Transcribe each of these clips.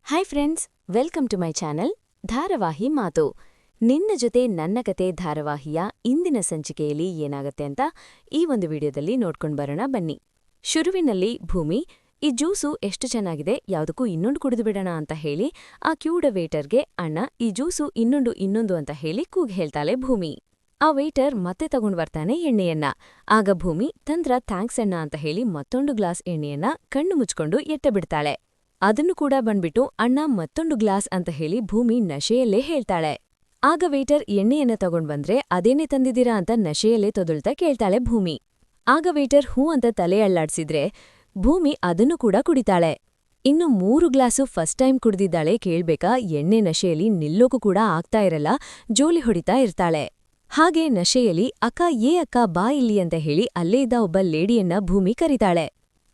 Hi friends, welcome to my channel ಧಾರಾವಾಹಿ ಮಾತು. ನಿನ್ನ ಜೊತೆ ನನ್ನ ಕತೆ ಧಾರಾವಾಹಿಯ ಇಂದಿನ ಸಂಚಿಕೆಯಲ್ಲಿ ಏನಾಗತ್ತೆ ಅಂತ ಈ ಒಂದು ವಿಡಿಯೋದಲ್ಲಿ ನೋಡ್ಕೊಂಡು ಬರೋಣ ಬನ್ನಿ. ಶುರುವಿನಲ್ಲಿ ಭೂಮಿ ಈ ಜ್ಯೂಸು ಎಷ್ಟು ಚೆನ್ನಾಗಿದೆ, ಯಾವುದಕ್ಕೂ ಇನ್ನೊಂದು ಕುಡಿದು ಬಿಡೋಣ ಅಂತ ಹೇಳಿ ಆ ಕ್ಯೂಡ ವೇಟರ್ಗೆ ಅಣ್ಣ ಈ ಜ್ಯೂಸು ಇನ್ನೊಂದು ಅಂತ ಹೇಳಿ ಕೂಗಿ ಹೇಳ್ತಾಳೆ ಭೂಮಿ. ಆ ವೇಟರ್ ಮತ್ತೆ ತಗೊಂಡು ಬರ್ತಾನೆ ಎಣ್ಣೆಯನ್ನ. ಆಗ ಭೂಮಿ ತಂದ್ರ ಥ್ಯಾಂಕ್ಸ್ ಅಣ್ಣ ಅಂತ ಹೇಳಿ ಮತ್ತೊಂದು ಗ್ಲಾಸ್ ಎಣ್ಣೆಯನ್ನ ಕಣ್ಣು ಮುಚ್ಕೊಂಡು ಎಟ್ಟ ಬಿಡ್ತಾಳೆ. ಅದನ್ನು ಕೂಡ ಬಂದ್ಬಿಟ್ಟು ಅಣ್ಣ ಮತ್ತೊಂದು ಗ್ಲಾಸ್ ಅಂತ ಹೇಳಿ ಭೂಮಿ ನಶೆಯಲ್ಲೇ ಹೇಳ್ತಾಳೆ. ಆಗ ವೇಟರ್ ಎಣ್ಣೆಯನ್ನ ತಗೊಂಡ್ಬಂದ್ರೆ ಅದೇನೇ ತಂದಿದ್ದೀರಾ ಅಂತ ನಶೆಯಲ್ಲೇ ತೊದಳ್ತಾ ಕೇಳ್ತಾಳೆ ಭೂಮಿ. ಆಗ ವೇಟರ್ ಹೂ ಅಂತ ತಲೆ ಅಳ್ಳಾಡ್ಸಿದ್ರೆ ಭೂಮಿ ಅದನ್ನು ಕೂಡ ಕುಡಿತಾಳೆ. ಇನ್ನು 3 ಗ್ಲಾಸು ಫಸ್ಟ್ ಟೈಮ್ ಕುಡ್ದಿದ್ದಾಳೆ. ಕೇಳ್ಬೇಕಾ, ಎಣ್ಣೆ ನಶೆಯಲ್ಲಿ ನಿಲ್ಲೋಕು ಕೂಡ ಆಗ್ತಾ ಇರಲ್ಲ, ಜೋಲಿ ಹೊಡಿತಾ ಇರ್ತಾಳೆ. ಹಾಗೆ ನಶೆಯಲ್ಲಿ ಅಕ್ಕ ಬಾ ಇಲ್ಲಿ ಅಂತ ಹೇಳಿ ಅಲ್ಲೇ ಇದ್ದ ಒಬ್ಬ ಲೇಡಿಯನ್ನ ಭೂಮಿ ಕರೀತಾಳೆ.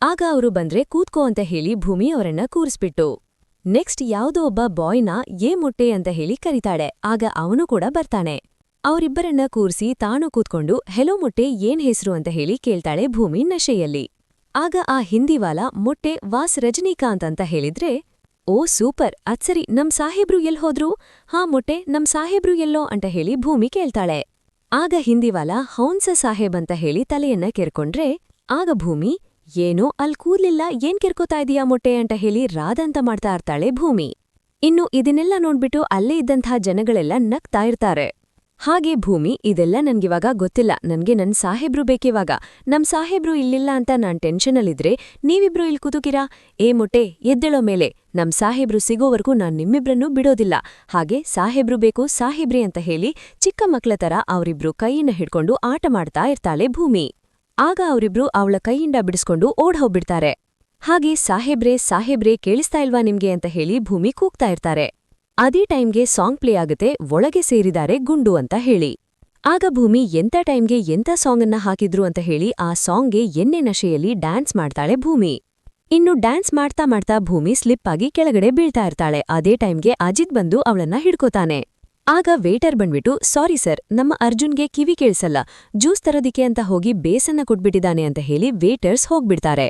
ಆಗ ಅವರು ಬಂದ್ರೆ ಕೂತ್ಕೋ ಅಂತ ಹೇಳಿ ಭೂಮಿ ಅವರನ್ನ ಕೂರಿಸ್ಬಿಟ್ಟು ನೆಕ್ಸ್ಟ್ ಯಾವುದೋ ಒಬ್ಬ ಬಾಯ್ನ ಮೊಟ್ಟೆ ಅಂತ ಹೇಳಿ ಕರೀತಾಳೆ. ಆಗ ಅವನು ಕೂಡ ಬರ್ತಾನೆ. ಅವರಿಬ್ಬರನ್ನ ಕೂರಿಸಿ ತಾನು ಕೂತ್ಕೊಂಡು ಹೆಲೋ ಮೊಟ್ಟೆ ಏನ್ ಹೆಸರು ಅಂತ ಹೇಳಿ ಕೇಳ್ತಾಳೆ ಭೂಮಿ ನಶೆಯಲ್ಲಿ. ಆಗ ಆ ಹಿಂದಿವಾಲ ಮೊಟ್ಟೆ ವಾಸ್ ರಜನೀಕಾಂತ್ ಅಂತ ಹೇಳಿದ್ರೆ, ಓ ಸೂಪರ್, ಅದ್ಸರಿ ನಮ್ ಸಾಹೇಬ್ರು ಎಲ್ ಹೋದ್ರು? ಹಾ ಮೊಟ್ಟೆ ನಮ್ ಸಾಹೇಬ್ರು ಎಲ್ಲೋ ಅಂತ ಹೇಳಿ ಭೂಮಿ ಕೇಳ್ತಾಳೆ. ಆಗ ಹಿಂದಿವಾಲ ಹೌನ್ಸ ಸಾಹೇಬ್ ಅಂತ ಹೇಳಿ ತಲೆಯನ್ನ ಕೆರ್ಕೊಂಡ್ರೆ ಆಗ ಭೂಮಿ ಏನೋ ಅಲ್ ಕೂದ್ಲಿಲ್ಲ, ಏನ್ ಕೆರ್ಕೋತಾ ಇದೀಯಾ ಮೊಟ್ಟೆ ಅಂತ ಹೇಳಿ ರಾದಂತ ಮಾಡ್ತಾ ಇರ್ತಾಳೆ ಭೂಮಿ. ಇನ್ನು ಇದನ್ನೆಲ್ಲ ನೋಡ್ಬಿಟ್ಟು ಅಲ್ಲೇ ಇದ್ದಂಥ ಜನಗಳೆಲ್ಲ ನಗ್ತಾ ಇರ್ತಾರೆ. ಹಾಗೆ ಭೂಮಿ ಇದೆಲ್ಲ ನನ್ಗಿವಾಗ ಗೊತ್ತಿಲ್ಲ, ನನ್ಗೆ ನನ್ ಸಾಹೇಬ್ರು ಬೇಕಿವಾಗ, ನಮ್ ಸಾಹೇಬ್ರು ಇಲ್ಲಿಲ್ಲ ಅಂತ ನಾನ್ ಟೆನ್ಷನಲ್ಲಿದ್ರೆ ನೀವಿಬ್ರು ಇಲ್ಲಿ ಕೂತುಕಿರಾ? ಮೊಟ್ಟೆ ಎದ್ದೇಳೋ ಮೇಲೆ, ನಮ್ ಸಾಹೇಬ್ರು ಸಿಗೋವರೆಗೂ ನಾನ್ ನಿಮ್ಮಿಬ್ರನ್ನೂ ಬಿಡೋದಿಲ್ಲ. ಹಾಗೆ ಸಾಹೇಬ್ರು ಬೇಕು ಸಾಹೇಬ್ರಿ ಅಂತ ಹೇಳಿ ಚಿಕ್ಕ ಮಕ್ಳ ತರ ಅವರಿಬ್ರು ಕೈಯನ್ನ ಹಿಡ್ಕೊಂಡು ಆಟ ಮಾಡ್ತಾ ಇರ್ತಾಳೆ ಭೂಮಿ. ಆಗ ಅವರಿಬ್ರು ಅವಳ ಕೈಯಿಂದ ಬಿಡಿಸ್ಕೊಂಡು ಓಡ್ ಹೋಗ್ಬಿಡ್ತಾರೆ. ಹಾಗೆ ಸಾಹೇಬ್ರೇ ಕೇಳಿಸ್ತಾ ಇಲ್ವಾ ನಿಮ್ಗೆ ಅಂತ ಹೇಳಿ ಭೂಮಿ ಕೂಗ್ತಾ ಇರ್ತಾರೆ. ಅದೇ ಟೈಮ್ಗೆ ಸಾಂಗ್ ಪ್ಲೇ ಆಗುತ್ತೆ, ಒಳಗೆ ಸೇರಿದ್ದಾರೆ ಗುಂಡು ಅಂತ ಹೇಳಿ. ಆಗ ಭೂಮಿ ಎಂಥ ಟೈಮ್ಗೆ ಎಂಥ ಸಾಂಗನ್ನ ಹಾಕಿದ್ರು ಅಂತ ಹೇಳಿ ಆ ಸಾಂಗ್ಗೆ ಎಣ್ಣೆ ನಶೆಯಲ್ಲಿ ಡ್ಯಾನ್ಸ್ ಮಾಡ್ತಾಳೆ ಭೂಮಿ. ಇನ್ನು ಡ್ಯಾನ್ಸ್ ಮಾಡ್ತಾ ಮಾಡ್ತಾ ಭೂಮಿ ಸ್ಲಿಪ್ ಆಗಿ ಕೆಳಗಡೆ ಬೀಳ್ತಾ ಇರ್ತಾಳೆ. ಅದೇ ಟೈಮ್ಗೆ ಅಜಿತ್ ಬಂದು ಅವಳನ್ನ ಹಿಡ್ಕೋತಾನೆ. ಆಗ ವೇಟರ್ ಬಂದ್ಬಿಟ್ಟು ಸಾರಿ ಸರ್, ನಮ್ಮ ಅರ್ಜುನ್ಗೆ ಕಿವಿ ಕೇಳಿಸಲ್ಲ, ಜ್ಯೂಸ್ ತರೋದಿಕ್ಕೆ ಅಂತ ಹೋಗಿ ಬೇಸನ್ನ ಕೊಟ್ಬಿಟ್ಟಿದ್ದಾನೆ ಅಂತ ಹೇಳಿ ವೇಟರ್ಸ್ ಹೋಗ್ಬಿಡ್ತಾರೆ.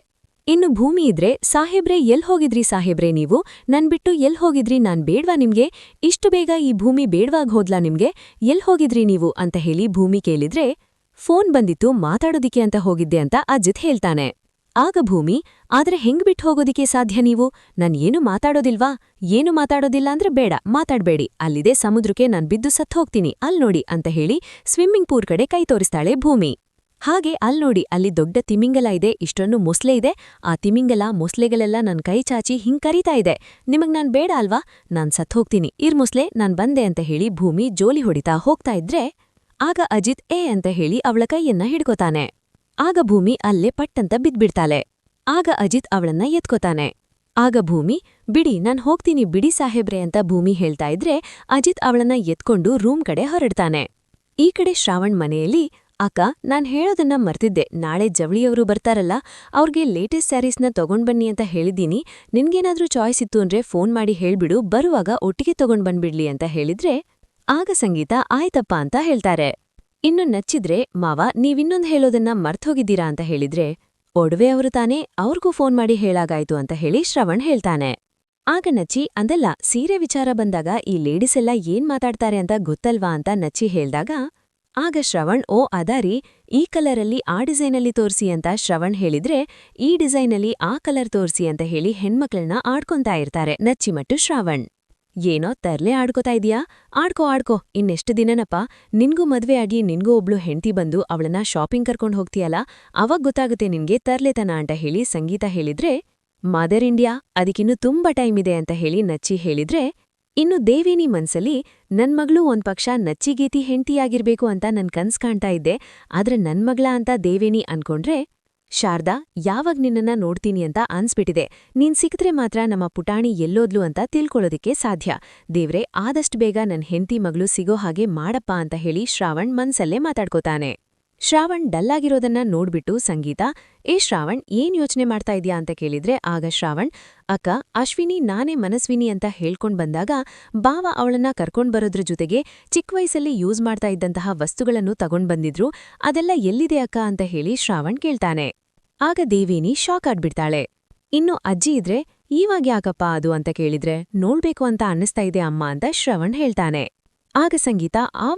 ಇನ್ನು ಭೂಮಿ ಇದ್ರೆ, ಸಾಹೇಬ್ರೆ ಎಲ್ ಹೋಗಿದ್ರಿ ಸಾಹೇಬ್ರೆ ನೀವು? ನನ್ಬಿಟ್ಟು ಎಲ್ ಹೋಗಿದ್ರಿ, ನಾನ್ ಬೇಡ್ವಾ ನಿಮ್ಗೆ? ಇಷ್ಟು ಬೇಗ ಈ ಭೂಮಿ ಬೇಡ್ವಾಗ್ ಹೋದ್ಲಾ ನಿಮ್ಗೆ? ಎಲ್ ಹೋಗಿದ್ರಿ ನೀವು ಅಂತ ಹೇಳಿ ಭೂಮಿ ಕೇಳಿದ್ರೆ, ಫೋನ್ ಬಂದಿತ್ತು ಮಾತಾಡೋದಿಕ್ಕೆ ಅಂತ ಹೋಗಿದ್ದೆ ಅಂತ ಅಜಿತ್ ಹೇಳ್ತಾನೆ. ಆಗ ಭೂಮಿ ಆದ್ರೆ ಹೆಂಗ್ ಬಿಟ್ಟು ಹೋಗೋದಿಕ್ಕೆ ಸಾಧ್ಯ ನೀವು? ನಾನ್ ಏನು ಮಾತಾಡೋದಿಲ್ವಾ? ಏನು ಮಾತಾಡೋದಿಲ್ಲ ಅಂದ್ರೆ ಬೇಡ, ಮಾತಾಡ್ಬೇಡಿ, ಅಲ್ಲಿದೆ ಸಮುದ್ರಕ್ಕೆ ನಾನ್ ಬಿದ್ದು ಸತ್ ಹೋಗ್ತೀನಿ, ಅಲ್ ನೋಡಿ ಅಂತ ಹೇಳಿ ಸ್ವಿಮ್ಮಿಂಗ್ ಪೂಲ್ ಕಡೆ ಕೈ ತೋರಿಸ್ತಾಳೆ ಭೂಮಿ. ಹಾಗೆ ಅಲ್ ನೋಡಿ, ಅಲ್ಲಿ ದೊಡ್ಡ ತಿಮಿಂಗಲ ಇದೆ, ಇಷ್ಟೊಂದು ಮೊಸ್ಲೆ ಇದೆ, ಆ ತಿಮಿಂಗಲ ಮೊಸ್ಲೆಗಳೆಲ್ಲ ನನ್ ಕೈ ಚಾಚಿ ಹಿಂಗ್ ಕರೀತಾ ಇದೆ, ನಿಮಗ್ ನಾನ್ ಬೇಡ ಅಲ್ವಾ? ನಾನ್ ಸತ್ ಹೋಗ್ತೀನಿ, ಮೊಸ್ಲೆ ನಾನ್ ಬಂದೆ ಅಂತ ಹೇಳಿ ಭೂಮಿ ಜೋಲಿ ಹೊಡಿತಾ ಹೋಗ್ತಾ ಇದ್ರೆ ಆಗ ಅಜಿತ್ ಅಂತ ಹೇಳಿ ಅವಳ ಕೈಯನ್ನ ಹಿಡ್ಕೋತಾನೆ. ಆಗ ಭೂಮಿ ಅಲ್ಲೇ ಪಟ್ಟಂತ ಬಿದ್ಬಿಡ್ತಾಳೆ. ಆಗ ಅಜಿತ್ ಅವಳನ್ನ ಎತ್ಕೋತಾನೆ. ಆಗ ಭೂಮಿ ಬಿಡಿ, ನಾನ್ ಹೋಗ್ತೀನಿ ಬಿಡಿ ಸಾಹೇಬ್ರೆ ಅಂತ ಭೂಮಿ ಹೇಳ್ತಾ ಇದ್ರೆ ಅಜಿತ್ ಅವಳನ್ನ ಎತ್ಕೊಂಡು ರೂಮ್ ಕಡೆ ಹೊರಡ್ತಾನೆ. ಈ ಕಡೆ ಶ್ರಾವಣ್ ಮನೆಯಲ್ಲಿ ಅಕ್ಕ, ನಾನ್ ಹೇಳೋದನ್ನ ಮರ್ತಿದ್ದೆ, ನಾಳೆ ಜವಳಿಯವರು ಬರ್ತಾರಲ್ಲ, ಅವ್ರಿಗೆ ಲೇಟೆಸ್ಟ್ ಸ್ಯಾರೀಸ್ನ ತಗೊಂಡ್ಬನ್ನಿ ಅಂತ ಹೇಳಿದೀನಿ, ನಿನ್ಗೇನಾದ್ರೂ ಚಾಯ್ಸ್ ಇತ್ತು ಅಂದ್ರೆ ಫೋನ್ ಮಾಡಿ ಹೇಳ್ಬಿಡು, ಬರುವಾಗ ಒಟ್ಟಿಗೆ ತಗೊಂಡ್ಬಂದ್ಬಿಡ್ಲಿ ಅಂತ ಹೇಳಿದ್ರೆ ಆಗ ಸಂಗೀತ ಆಯ್ತಪ್ಪ ಅಂತ ಹೇಳ್ತಾರೆ. ಇನ್ನು ನಚ್ಚಿದ್ರೆ ಮಾವ ನೀವಿನ್ನೊಂದು ಹೇಳೋದನ್ನ ಮರ್ತೋಗಿದ್ದೀರಾ ಅಂತ ಹೇಳಿದ್ರೆ ಒಡವೆ ಅವರು ತಾನೇ, ಅವ್ರಿಗೂ ಫೋನ್ ಮಾಡಿ ಹೇಳಾಗಾಯ್ತು ಅಂತ ಹೇಳಿ ಶ್ರವಣ್ ಹೇಳ್ತಾನೆ. ಆಗ ನಚ್ಚಿ ಅಂದಲ್ಲ, ಸೀರೆ ವಿಚಾರ ಬಂದಾಗ ಈ ಲೇಡೀಸ್ ಎಲ್ಲ ಏನ್ ಮಾತಾಡ್ತಾರೆ ಅಂತ ಗೊತ್ತಲ್ವಾ ಅಂತ ನಚ್ಚಿ ಹೇಳ್ದಾಗ ಆಗ ಶ್ರವಣ್ ಓ ಅದಾರಿ, ಈ ಕಲರಲ್ಲಿ ಆ ಡಿಸೈನಲ್ಲಿ ತೋರ್ಸಿ ಅಂತ ಶ್ರವಣ್ ಹೇಳಿದ್ರೆ ಈ ಡಿಸೈನಲ್ಲಿ ಆ ಕಲರ್ ತೋರ್ಸಿ ಅಂತ ಹೇಳಿ ಹೆಣ್ಮಕ್ಳನ್ನ ಆಡ್ಕೊಂತಾ ಇರ್ತಾರೆ ನಚ್ಚಿ ಮತ್ತು ಶ್ರಾವಣ್. ಏನೋ ತರ್ಲೆ ಆಡ್ಕೋತಾ ಇದೀಯಾ, ಆಡ್ಕೋ, ಇನ್ನೆಷ್ಟು ದಿನನಪ್ಪ, ನಿನ್ಗೂ ಮದ್ವೆ ಆಗಿ ನಿನ್ಗೂ ಒಬ್ಳು ಹೆಂಡ್ತಿ ಬಂದು ಅವಳನ್ನ ಶಾಪಿಂಗ್ ಕರ್ಕೊಂಡ್ ಹೋಗ್ತೀಯಲ್ಲ, ಅವಾಗ್ ಗೊತ್ತಾಗುತ್ತೆ ನಿನ್ಗೆ ತರ್ಲೆತನ ಅಂತ ಹೇಳಿ ಸಂಗೀತ ಹೇಳಿದ್ರೆ ಮದರ್ ಇಂಡಿಯಾ, ಅದಕ್ಕಿನ್ನೂ ತುಂಬಾ ಟೈಮ್ ಇದೆ ಅಂತ ಹೇಳಿ ನಚ್ಚಿ ಹೇಳಿದ್ರೆ ಇನ್ನು ದೇವೇನಿ ಮನ್ಸಲ್ಲಿ ನನ್ ಮಗಳು ಒಂದ್ ಪಕ್ಷ ನಚ್ಚಿಗೀತಿ ಹೆಂಡ್ತಿಯಾಗಿರ್ಬೇಕು ಅಂತ ನನ್ ಕನ್ಸ್ ಕಾಣ್ತಾ ಇದ್ದೆ, ಆದ್ರೆ ನನ್ ಮಗ್ಳ ಅಂತ ದೇವೇನಿ ಅನ್ಕೊಂಡ್ರೆ ಶಾರದಾ ಯಾವಾಗ್ ನಿನ್ನನ್ನ ನೋಡ್ತೀನಿ ಅಂತ ಅನ್ಸ್ಬಿಟ್ಟಿದೆ, ನೀನ್ ಸಿಕ್ಕಿದ್ರೆ ಮಾತ್ರ ನಮ್ಮ ಪುಟಾಣಿ ಎಲ್ಲೋದ್ಲು ಅಂತ ತಿಳ್ಕೊಳ್ಳೋದಿಕ್ಕೆ ಸಾಧ್ಯ, ದೇವ್ರೆ ಆದಷ್ಟು ಬೇಗ ನನ್ ಹೆಂಡ್ತಿ ಮಗಳು ಸಿಗೋ ಹಾಗೆ ಮಾಡಪ್ಪ ಅಂತ ಹೇಳಿ ಶ್ರಾವಣ್ ಮನ್ಸಲ್ಲೇ ಮಾತಾಡ್ಕೋತಾನೆ. ಶ್ರಾವಣ್ ಡಲ್ಲಾಗಿರೋದನ್ನ ನೋಡ್ಬಿಟ್ಟು ಸಂಗೀತ ಶ್ರಾವಣ್ ಏನ್ ಯೋಚನೆ ಮಾಡ್ತಾ ಇದ್ಯಾ ಅಂತ ಕೇಳಿದ್ರೆ ಆಗ ಶ್ರಾವಣ್ ಅಕ್ಕ, ಅಶ್ವಿನಿ ನಾನೇ ಮನಸ್ವಿನಿ ಅಂತ ಹೇಳ್ಕೊಂಡ್ ಬಂದಾಗ ಬಾವ ಅವಳನ್ನ ಕರ್ಕೊಂಡ್ ಬರೋದ್ರ ಜೊತೆಗೆ ಚಿಕ್ಕ ವಯಸ್ಸಲ್ಲಿ ಯೂಸ್ ಮಾಡ್ತಾ ಇದ್ದಂತಹ ವಸ್ತುಗಳನ್ನು ತಗೊಂಡ್ಬಂದಿದ್ರು, ಅದೆಲ್ಲ ಎಲ್ಲಿದೆ ಅಕ್ಕ ಅಂತ ಹೇಳಿ ಶ್ರಾವಣ್ ಕೇಳ್ತಾನೆ. ಆಗ ದೇವೇನಿ ಶಾಕ್ ಆಗ್ಬಿಡ್ತಾಳೆ. ಇನ್ನು ಅಜ್ಜಿ ಇದ್ರೆ ಇವಾಗ್ಯಾಕಪ್ಪ ಅದು ಅಂತ ಕೇಳಿದ್ರೆ ನೋಡ್ಬೇಕು ಅಂತ ಅನ್ನಿಸ್ತಾ ಇದೆ ಅಮ್ಮ ಅಂತ ಶ್ರವಣ್ ಹೇಳ್ತಾನೆ. ಆಗ ಸಂಗೀತ ಆ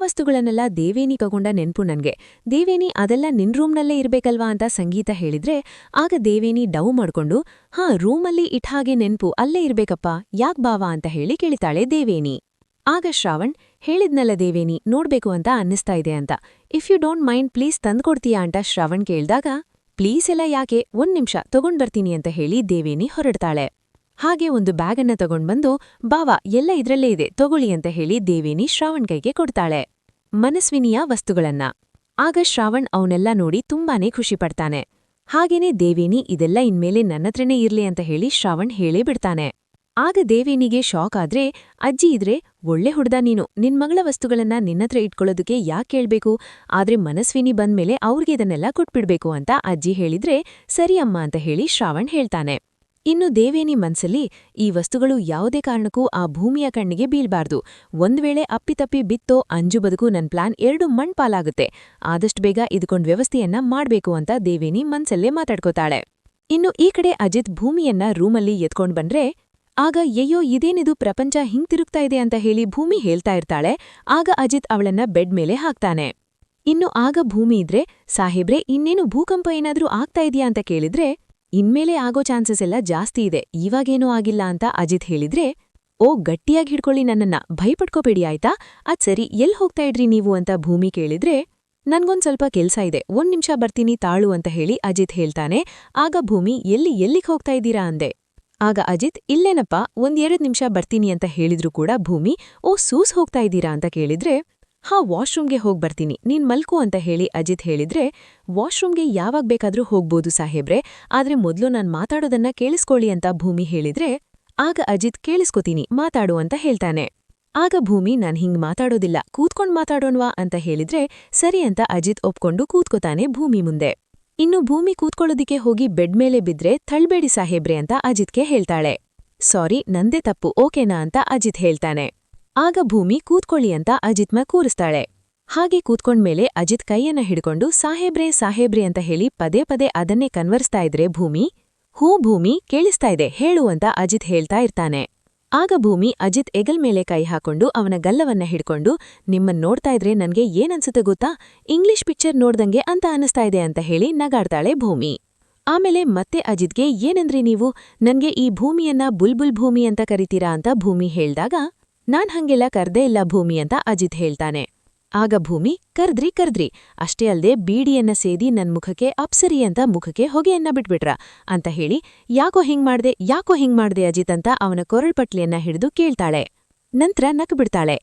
ವಸ್ತುಗಳನ್ನೆಲ್ಲ ದೇವೇನಿ ಕಗೊಂಡ ನೆನ್ಪು ನನ್ಗೆ. ದೇವೇನಿ ಅದೆಲ್ಲ ನಿನ್ ರೂಮ್ನಲ್ಲೇ ಇರ್ಬೇಕಲ್ವಾ ಅಂತ ಸಂಗೀತ ಹೇಳಿದ್ರೆ ಆಗ ದೇವೇನಿ ಡವ್ ಮಾಡ್ಕೊಂಡು ರೂಮಲ್ಲಿ ಇಟ್ಹಾಗೆ ನೆನ್ಪು ಅಲ್ಲೇ ಇರ್ಬೇಕಪ್ಪ, ಯಾಕ್ ಬಾವಾ ಅಂತ ಹೇಳಿ ಕೇಳಿತಾಳೆ ದೇವೇನಿ. ಆಗ ಶ್ರಾವಣ್ ಹೇಳಿದ್ನಲ್ಲ ದೇವೇನಿ ನೋಡ್ಬೇಕು ಅಂತ ಅನ್ನಿಸ್ತಾ ಇದೆ ಅಂತ, if you don't mind please ತಂದ್ಕೊಡ್ತೀಯಾ ಅಂತ ಶ್ರಾವಣ್ ಕೇಳ್ದಾಗ ಪ್ಲೀಸ್ ಎಲ್ಲ ಯಾಕೆ, ನಿಮಿಷ ತಗೊಂಡ್ಬರ್ತೀನಿ ಅಂತ ಹೇಳಿ ದೇವೇನಿ ಹೊರಡ್ತಾಳೆ. ಹಾಗೆ ಒಂದು ಬ್ಯಾಗನ್ನ ತಗೊಂಡ್ಬಂದು ಬಾವಾ ಎಲ್ಲ ಇದ್ರಲ್ಲೇ ಇದೆ ತಗೊಳ್ಳಿ ಅಂತ ಹೇಳಿ ದೇವೇನಿ ಶ್ರಾವಣ್ ಕೈಗೆ ಕೊಡ್ತಾಳೆ ಮನಸ್ವಿನಿಯ ವಸ್ತುಗಳನ್ನ. ಆಗ ಶ್ರಾವಣ್ ಅವನ್ನೆಲ್ಲ ನೋಡಿ ತುಂಬಾನೇ ಖುಷಿ ಪಡ್ತಾನೆ. ಹಾಗೇನೆ ದೇವೇನಿ ಇದೆಲ್ಲ ಇನ್ಮೇಲೆ ನನ್ನತ್ರನೇ ಇರ್ಲಿ ಅಂತ ಹೇಳಿ ಶ್ರಾವಣ್ ಹೇಳೇ ಬಿಡ್ತಾನೆ. ಆಗ ದೇವೇನಿಗೆ ಶಾಕ್ ಆದ್ರೆ ಅಜ್ಜಿ ಇದ್ರೆ ಒಳ್ಳೆ ಹುಡ್ದ ನೀನು, ನಿನ್ ಮಗಳ ವಸ್ತುಗಳನ್ನ ನಿನ್ನತ್ರ ಇಟ್ಕೊಳ್ಳೋದಕ್ಕೆ ಯಾಕೆ ಕೇಳ್ಬೇಕು, ಆದ್ರೆ ಮನಸ್ವಿನಿ ಬಂದ್ಮೇಲೆ ಅವ್ರಿಗೆ ಇದನ್ನೆಲ್ಲ ಕೊಟ್ಬಿಡ್ಬೇಕು ಅಂತ ಅಜ್ಜಿ ಹೇಳಿದ್ರೆ ಸರಿ ಅಮ್ಮ ಅಂತ ಹೇಳಿ ಶ್ರಾವಣ್ ಹೇಳ್ತಾನೆ. ಇನ್ನು ದೇವೇನಿ ಮನ್ಸಲ್ಲಿ ಈ ವಸ್ತುಗಳು ಯಾವುದೇ ಕಾರಣಕ್ಕೂ ಆ ಭೂಮಿಯ ಕಣ್ಣಿಗೆ ಬೀಳ್ಬಾರ್ದು, ಒಂದ್ವೇಳೆ ಅಪ್ಪಿತಪ್ಪಿ ಬಿತ್ತೋ ಅಂಜು ಬದುಕು ನನ್ ಪ್ಲಾನ್ 2 ಮಣ್ಪಾಲಾಗುತ್ತೆ, ಆದಷ್ಟು ಬೇಗ ಇದಕ್ಕೊಂದ್ ವ್ಯವಸ್ಥೆಯನ್ನ ಮಾಡ್ಬೇಕು ಅಂತ ದೇವೇನಿ ಮನ್ಸಲ್ಲೇ ಮಾತಾಡ್ಕೋತಾಳೆ. ಇನ್ನು ಈ ಕಡೆ ಅಜಿತ್ ಭೂಮಿಯನ್ನ ರೂಮಲ್ಲಿ ಎತ್ಕೊಂಡ್ ಬಂದ್ರೆ ಆಗ ಅಯ್ಯೋ ಇದೇನಿದು ಪ್ರಪಂಚ ಹಿಂಗ್ ತಿರುಗ್ತಾ ಇದೆ ಅಂತ ಹೇಳಿ ಭೂಮಿ ಹೇಳ್ತಾ ಇರ್ತಾಳೆ. ಆಗ ಅಜಿತ್ ಅವಳನ್ನ ಬೆಡ್ ಮೇಲೆ ಹಾಕ್ತಾನೆ. ಇನ್ನು ಆಗ ಭೂಮಿ ಇದ್ರೆ ಸಾಹೇಬ್ರೆ ಇನ್ನೇನು ಭೂಕಂಪ ಏನಾದ್ರೂ ಆಗ್ತಾ ಇದೆಯಾ ಅಂತ ಕೇಳಿದ್ರೆ ಇನ್ಮೇಲೆ ಆಗೋ ಚಾನ್ಸಸ್ ಎಲ್ಲ ಜಾಸ್ತಿ ಇದೆ, ಇವಾಗೇನೂ ಆಗಿಲ್ಲ ಅಂತ ಅಜಿತ್ ಹೇಳಿದ್ರೆ ಗಟ್ಟಿಯಾಗಿ ಹಿಡ್ಕೊಳ್ಳಿ ನನ್ನನ್ನ, ಭಯಪಡ್ಕೋಬೇಡಿ ಆಯ್ತಾ, ಅದ್ ಸರಿ ಎಲ್ ಹೋಗ್ತಾ ಇಡ್ರಿ ನೀವು ಅಂತ ಭೂಮಿ ಕೇಳಿದ್ರೆ ನನ್ಗೊಂದ್ ಸ್ವಲ್ಪ ಕೆಲ್ಸ ಇದೆ, 1 ನಿಮಿಷ ಬರ್ತೀನಿ ತಾಳು ಅಂತ ಹೇಳಿ ಅಜಿತ್ ಹೇಳ್ತಾನೆ. ಆಗ ಭೂಮಿ ಎಲ್ಲಿಗ್ ಹೋಗ್ತಾ ಇದ್ದೀರಾ ಅಂದೆ. ಆಗ ಅಜಿತ್ ಇಲ್ಲೇನಪ್ಪ 1-2 ನಿಮಿಷ ಬರ್ತೀನಿ ಅಂತ ಹೇಳಿದ್ರು ಕೂಡ ಭೂಮಿ ಸೂಸ್ ಹೋಗ್ತಾ ಇದ್ದೀರಾ ಅಂತ ಕೇಳಿದ್ರೆ ವಾಶ್ರೂಮ್ಗೆ ಹೋಗ್ಬರ್ತೀನಿ, ನೀನ್ ಮಲ್ಕು ಅಂತ ಹೇಳಿ ಅಜಿತ್ ಹೇಳಿದ್ರೆ ವಾಶ್ರೂಮ್ಗೆ ಯಾವಾಗ ಬೇಕಾದ್ರೂ ಹೋಗ್ಬೋದು ಸಾಹೇಬ್ರೆ, ಆದ್ರೆ ಮೊದ್ಲು ನಾನ್ ಮಾತಾಡೋದನ್ನ ಕೇಳಿಸ್ಕೊಳ್ಳಿ ಅಂತ ಭೂಮಿ ಹೇಳಿದ್ರೆ ಆಗ ಅಜಿತ್ ಕೇಳಿಸ್ಕೊತೀನಿ ಮಾತಾಡು ಅಂತ ಹೇಳ್ತಾನೆ. ಆಗ ಭೂಮಿ ನಾನ್ ಹಿಂಗ್ ಮಾತಾಡೋದಿಲ್ಲ, ಕೂತ್ಕೊಂಡ್ ಮಾತಾಡೋಣ್ವಾ ಅಂತ ಹೇಳಿದ್ರೆ ಸರಿ ಅಂತ ಅಜಿತ್ ಒಪ್ಕೊಂಡು ಕೂತ್ಕೋತಾನೆ ಭೂಮಿ ಮುಂದೆ. ಇನ್ನು ಭೂಮಿ ಕೂತ್ಕೊಳ್ಳೋದಿಕ್ಕೆ ಹೋಗಿ ಬೆಡ್ ಮೇಲೆ ಬಿದ್ರೆ ತಳ್ಬೇಡಿ ಸಾಹೇಬ್ರೆ ಅಂತ ಅಜಿತ್ಗೆ ಹೇಳ್ತಾಳೆ. ಸಾರಿ ನಂದೇ ತಪ್ಪು ಓಕೆನಾ ಅಂತ ಅಜಿತ್ ಹೇಳ್ತಾನೆ. ಆಗ ಭೂಮಿ ಕೂತ್ಕೊಳ್ಳಿ ಅಂತ ಅಜಿತ್ ಕೂರಿಸ್ತಾಳೆ. ಹಾಗೆ ಕೂತ್ಕೊಂಡ್ಮೇಲೆ ಅಜಿತ್ ಕೈಯನ್ನ ಹಿಡ್ಕೊಂಡು ಸಾಹೇಬ್ರೆ ಅಂತ ಹೇಳಿ ಪದೇ ಪದೇ ಅದನ್ನೇ ಕನ್ವರ್ಸ್ತಾ ಇದ್ರೆ ಭೂಮಿ ಭೂಮಿ ಕೇಳಿಸ್ತಾ ಇದೆ ಹೇಳು ಅಂತ ಅಜಿತ್ ಹೇಳ್ತಾ ಇರ್ತಾನೆ. ಆಗ ಭೂಮಿ ಅಜಿತ್ ಎಗಲ್ ಮೇಲೆ ಕೈ ಹಾಕೊಂಡು ಅವನ ಗಲ್ಲವನ್ನ ಹಿಡ್ಕೊಂಡು ನಿಮ್ಮನ್ ನೋಡ್ತಾ ಇದ್ರೆ ನನ್ಗೆ ಏನನ್ಸುತ್ತೆ ಗೊತ್ತಾ, ಇಂಗ್ಲಿಷ್ ಪಿಕ್ಚರ್ ನೋಡ್ದಂಗೆ ಅಂತ ಅನಿಸ್ತಾ ಇದೆ ಅಂತ ಹೇಳಿ ನಗಾಡ್ತಾಳೆ ಭೂಮಿ. ಆಮೇಲೆ ಮತ್ತೆ ಅಜಿತ್ಗೆ ಏನಂದ್ರಿ ನೀವು, ನನ್ಗೆ ಈ ಭೂಮಿಯನ್ನ ಬುಲ್ಬುಲ್ ಭೂಮಿ ಅಂತ ಕರಿತೀರಾ ಅಂತ ಭೂಮಿ ಹೇಳ್ದಾಗ ನಾನ್ ಹಂಗೆಲ್ಲ ಕರ್ದೇ ಇಲ್ಲ ಭೂಮಿ ಅಂತ ಅಜಿತ್ ಹೇಳ್ತಾನೆ. ಆಗ ಭೂಮಿ ಕರ್ದ್ರಿ ಅಷ್ಟೇ ಅಲ್ದೆ ಬೀಡಿಯನ್ನ ಸೇದಿ ನನ್ ಮುಖಕ್ಕೆ ಅಪ್ಸರಿ ಅಂತ ಮುಖಕ್ಕೆ ಹೊಗೆಯನ್ನ ಬಿಟ್ಬಿಟ್ರ ಅಂತ ಹೇಳಿ ಯಾಕೋ ಹಿಂಗ್ ಮಾಡ್ದೆ ಅಜಿತ್ ಅಂತ ಅವನ ಕೊರಳ್ಪಟ್ಲಿಯನ್ನ ಹಿಡಿದು ಕೇಳ್ತಾಳೆ. ನಂತ್ರ ನಕ್ಬಿಡ್ತಾಳೆ.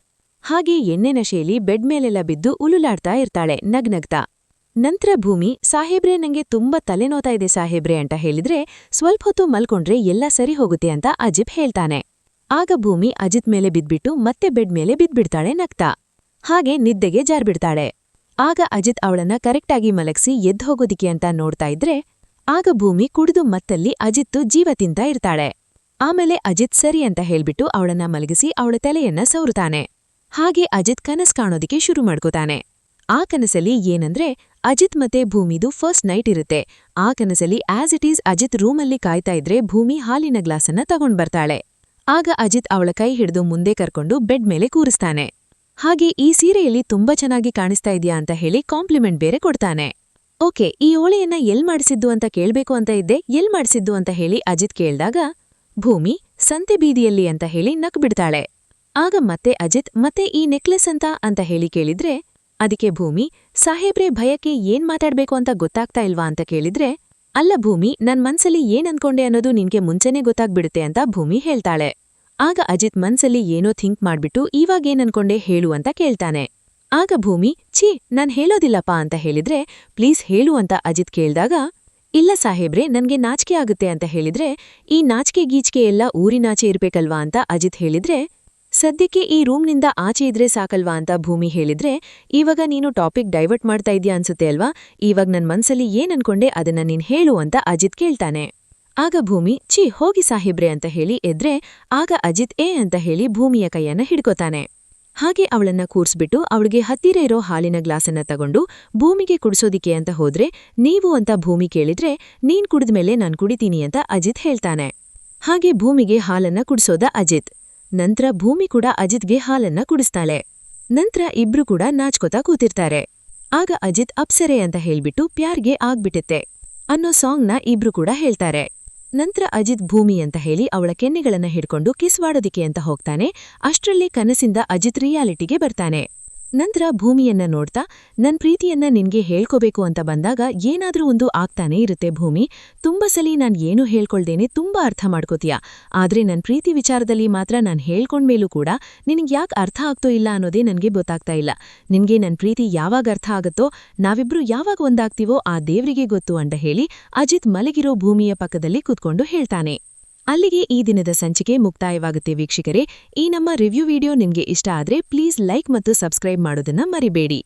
ಹಾಗೆ ಎಣ್ಣೆ ನಶೆಯಲ್ಲಿ ಬೆಡ್ ಮೇಲೆಲ್ಲ ಬಿದ್ದು ಉಲುಲಾಡ್ತಾ ಇರ್ತಾಳೆ ನಗ್ನಗ್ತಾ. ನಂತ್ರ ಭೂಮಿ ಸಾಹೇಬ್ರೆ ನಂಗೆ ತುಂಬಾ ತಲೆನೋತಾ ಇದೆ ಸಾಹೇಬ್ರೆ ಅಂತ ಹೇಳಿದ್ರೆ ಸ್ವಲ್ಪ ಹೊತ್ತು ಮಲ್ಕೊಂಡ್ರೆ ಎಲ್ಲ ಸರಿ ಹೋಗುತ್ತೆ ಅಂತ ಅಜಿತ್ ಹೇಳ್ತಾನೆ. ಆಗ ಭೂಮಿ ಅಜಿತ್ ಮೇಲೆ ಬಿದ್ಬಿಟ್ಟು ಮತ್ತೆ ಬೆಡ್ ಮೇಲೆ ಬಿದ್ಬಿಡ್ತಾಳೆ ನಗ್ತಾ. ಹಾಗೆ ನಿದ್ದೆಗೆ ಜಾರ್ಬಿಡ್ತಾಳೆ. ಆಗ ಅಜಿತ್ ಅವಳನ್ನ ಕರೆಕ್ಟಾಗಿ ಮಲಗಿಸಿ ಎದ್ದು ಹೋಗೋದಿಕ್ಕೆ ಅಂತ ನೋಡ್ತಾ ಇದ್ರೆ ಆಗ ಭೂಮಿ ಕುಡಿದು ಮತ್ತಲ್ಲಿ ಅಜಿತ್ತು ಜೀವ ತಿಂತಾ ಇರ್ತಾಳೆ. ಆಮೇಲೆ ಅಜಿತ್ ಸರಿ ಅಂತ ಹೇಳ್ಬಿಟ್ಟು ಅವಳನ್ನ ಮಲಗಿಸಿ ಅವಳ ತಲೆಯನ್ನ ಸವರುತ್ತಾನೆ. ಹಾಗೆ ಅಜಿತ್ ಕನಸ್ ಕಾಣೋದಿಕ್ಕೆ ಶುರು ಮಾಡ್ಕೋತಾನೆ. ಆ ಕನಸಲ್ಲಿ ಏನಂದ್ರೆ ಅಜಿತ್ ಮತ್ತೆ ಭೂಮಿದು ಫಸ್ಟ್ ನೈಟ್ ಇರುತ್ತೆ. ಆ ಕನಸಲ್ಲಿ ಆಸ್ ಇಟ್ ಈಸ್ ಅಜಿತ್ ರೂಮಲ್ಲಿ ಕಾಯ್ತಾ ಇದ್ರೆ ಭೂಮಿ ಹಾಲಿನ ಗ್ಲಾಸನ್ನ ತಗೊಂಡ್ಬರ್ತಾಳೆ. ಆಗ ಅಜಿತ್ ಅವಳ ಕೈ ಹಿಡಿದು ಮುಂದೆ ಕರ್ಕೊಂಡು ಬೆಡ್ ಮೇಲೆ ಕೂರಿಸ್ತಾನೆ. ಹಾಗೆ ಈ ಸೀರೆಯಲ್ಲಿ ತುಂಬಾ ಚೆನ್ನಾಗಿ ಕಾಣಿಸ್ತಾ ಇದೆಯಾ ಅಂತ ಹೇಳಿ ಕಾಂಪ್ಲಿಮೆಂಟ್ ಬೇರೆ ಕೊಡ್ತಾನೆ. ಓಕೆ ಈ ಓಳೆಯನ್ನ ಎಲ್ ಮಾಡಿಸಿದ್ದು ಅಂತ ಕೇಳ್ಬೇಕು ಅಂತ ಇದ್ದೆ, ಎಲ್ ಮಾಡಿಸಿದ್ದು ಅಂತ ಹೇಳಿ ಅಜಿತ್ ಕೇಳ್ದಾಗ ಭೂಮಿ ಸಂತೆ ಬೀದಿಯಲ್ಲಿ ಅಂತ ಹೇಳಿ ನಕ್ಬಿಡ್ತಾಳೆ. ಆಗ ಮತ್ತೆ ಅಜಿತ್ ಮತ್ತೆ ಈ ನೆಕ್ಲೆಸ್ ಅಂತ ಹೇಳಿ ಕೇಳಿದ್ರೆ ಅದಕ್ಕೆ ಭೂಮಿ ಸಾಹೇಬ್ರೆ ಭಯಕ್ಕೆ ಏನ್ ಮಾತಾಡ್ಬೇಕು ಅಂತ ಗೊತ್ತಾಗ್ತಾ ಇಲ್ವಾ ಅಂತ ಕೇಳಿದ್ರೆ ಅಲ್ಲ ಭೂಮಿ ನನ್ ಮನ್ಸಲ್ಲಿ ಏನ್ ಅನ್ಕೊಂಡೆ ಅನ್ನೋದು ನಿನ್ಗೆ ಮುಂಚೆನೇ ಗೊತ್ತಾಗ್ಬಿಡುತ್ತೆ ಅಂತ ಭೂಮಿ ಹೇಳ್ತಾಳೆ. ಆಗ ಅಜಿತ್ ಮನ್ಸಲ್ಲಿ ಏನೋ ಥಿಂಕ್ ಮಾಡ್ಬಿಟ್ಟು ಇವಾಗೇನ್ ಅನ್ಕೊಂಡೆ ಹೇಳು ಅಂತ ಕೇಳ್ತಾನೆ. ಆಗ ಭೂಮಿ ನಾನ್ ಹೇಳೋದಿಲ್ಲಪ್ಪ ಅಂತ ಹೇಳಿದ್ರೆ ಪ್ಲೀಸ್ ಹೇಳು ಅಂತ ಅಜಿತ್ ಕೇಳ್ದಾಗ ಇಲ್ಲ ಸಾಹೇಬ್ರೆ ನನ್ಗೆ ನಾಚಿಕೆ ಆಗುತ್ತೆ ಅಂತ ಹೇಳಿದ್ರೆ ಈ ನಾಚಿಕೆ ಗೀಚಿಕೆ ಎಲ್ಲ ಊರಿನಾಚೆ ಇರ್ಬೇಕಲ್ವಾ ಅಂತ ಅಜಿತ್ ಹೇಳಿದ್ರೆ ಸದ್ಯಕ್ಕೆ ಈ ರೂಮ್ನಿಂದ ಆಚೆ ಇದ್ರೆ ಸಾಕಲ್ವಾ ಅಂತ ಭೂಮಿ ಹೇಳಿದ್ರೆ ಇವಾಗ ನೀನು ಟಾಪಿಕ್ ಡೈವರ್ಟ್ ಮಾಡ್ತಾ ಇದೀಯ ಅನ್ಸುತ್ತೆ ಅಲ್ವಾ, ಇವಾಗ ನನ್ ಮನ್ಸಲ್ಲಿ ಏನ್ ಅನ್ಕೊಂಡೆ ಅದನ್ನ ನೀನ್ ಹೇಳು ಅಂತ ಅಜಿತ್ ಕೇಳ್ತಾನೆ. ಆಗ ಭೂಮಿ ಹೋಗಿ ಸಾಹೇಬ್ರೆ ಅಂತ ಹೇಳಿ ಎದ್ರೆ ಆಗ ಅಜಿತ್ ಅಂತ ಹೇಳಿ ಭೂಮಿಯ ಕೈಯನ್ನ ಹಿಡ್ಕೋತಾನೆ. ಹಾಗೆ ಅವಳನ್ನ ಕೂರ್ಸ್ಬಿಟ್ಟು ಅವಳಿಗೆ ಹತ್ತಿರ ಇರೋ ಹಾಲಿನ ಗ್ಲಾಸನ್ನ ತಗೊಂಡು ಭೂಮಿಗೆ ಕುಡಿಸೋದಿಕ್ಕೆ ಅಂತ ಹೋದ್ರೆ ನೀವು ಅಂತ ಭೂಮಿ ಕೇಳಿದ್ರೆ ನೀನ್ ಕುಡಿದ್ಮೇಲೆ ನಾನ್ ಕುಡಿತೀನಿ ಅಂತ ಅಜಿತ್ ಹೇಳ್ತಾನೆ. ಹಾಗೆ ಭೂಮಿಗೆ ಹಾಲನ್ನ ಕುಡಿಸೋದ ಅಜಿತ್. ನಂತರ ಭೂಮಿ ಕೂಡ ಅಜಿತ್ಗೆ ಹಾಲನ್ನ ಕುಡಿಸ್ತಾಳೆ. ನಂತರ ಇಬ್ರು ಕೂಡ ನಾಚ್ಕೋತಾ ಕೂತಿರ್ತಾರೆ. ಆಗ ಅಜಿತ್ ಅಪ್ಸರೆ ಅಂತ ಹೇಳ್ಬಿಟ್ಟು ಪ್ಯಾರ್ಗೆ ಆಗ್ಬಿಟ್ಟೆ ಅನ್ನೋ ಸಾಂಗ್ನ ಇಬ್ರು ಕೂಡ ಹೇಳ್ತಾರೆ. ನಂತರ ಅಜಿತ್ ಭೂಮಿ ಅಂತ ಹೇಳಿ ಅವಳ ಕೆನ್ನೆಗಳನ್ನ ಹಿಡ್ಕೊಂಡು ಕಿಸ್ವಾಡೋದಿಕ್ಕೆ ಅಂತ ಹೋಗ್ತಾನೆ. ಅಷ್ಟ್ರಲ್ಲೇ ಕನಸಿಂದ ಅಜಿತ್ ರಿಯಾಲಿಟಿಗೆ ಬರ್ತಾನೆ. ನಂತರ ಭೂಮಿಯನ್ನ ನೋಡ್ತಾ ನನ್ ಪ್ರೀತಿಯನ್ನ ನಿನ್ಗೆ ಹೇಳ್ಕೋಬೇಕು ಅಂತ ಬಂದಾಗ ಏನಾದ್ರೂ ಒಂದು ಆಗ್ತಾನೇ ಇರುತ್ತೆ ಭೂಮಿ. ತುಂಬಾ ಸಲಿ ನಾನ್ ಏನೂ ಹೇಳ್ಕೊಳ್ದೇನೆ ತುಂಬಾ ಅರ್ಥ ಮಾಡ್ಕೋತೀಯ. ಆದ್ರೆ ನನ್ ಪ್ರೀತಿ ವಿಚಾರದಲ್ಲಿ ಮಾತ್ರ ನಾನ್ ಹೇಳ್ಕೊಂಡ್ಮೇಲೂ ಕೂಡ ನಿನಗ್ ಯಾಕ್ ಅರ್ಥ ಆಗ್ತೋ ಇಲ್ಲ ಅನ್ನೋದೇ ನನ್ಗೆ ಗೊತ್ತಾಗ್ತಾ ಇಲ್ಲ. ನಿನ್ಗೆ ನನ್ ಪ್ರೀತಿ ಯಾವಾಗ ಅರ್ಥ ಆಗತ್ತೋ, ನಾವಿಬ್ರು ಯಾವಾಗ ಒಂದಾಗ್ತೀವೋ ಆ ದೇವ್ರಿಗೆ ಗೊತ್ತು ಅಂತ ಹೇಳಿ ಅಜಿತ್ ಮಲಗಿರೋ ಭೂಮಿಯ ಪಕ್ಕದಲ್ಲಿ ಕೂತ್ಕೊಂಡು ಹೇಳ್ತಾನೆ. ಅಲ್ಲಿಗೆ ಈ ದಿನದ ಸಂಚಿಕೆ ಮುಕ್ತಾಯವಾಗುತ್ತೆ ವೀಕ್ಷಕರೇ. ಈ ನಮ್ಮ ರಿವ್ಯೂ ವಿಡಿಯೋ ನಿಮ್ಗೆ ಇಷ್ಟ ಆದ್ರೆ ಪ್ಲೀಸ್ ಲೈಕ್ ಮತ್ತು ಸಬ್ಸ್ಕ್ರೈಬ್ ಮಾಡೋದನ್ನ ಮರಿಬೇಡಿ.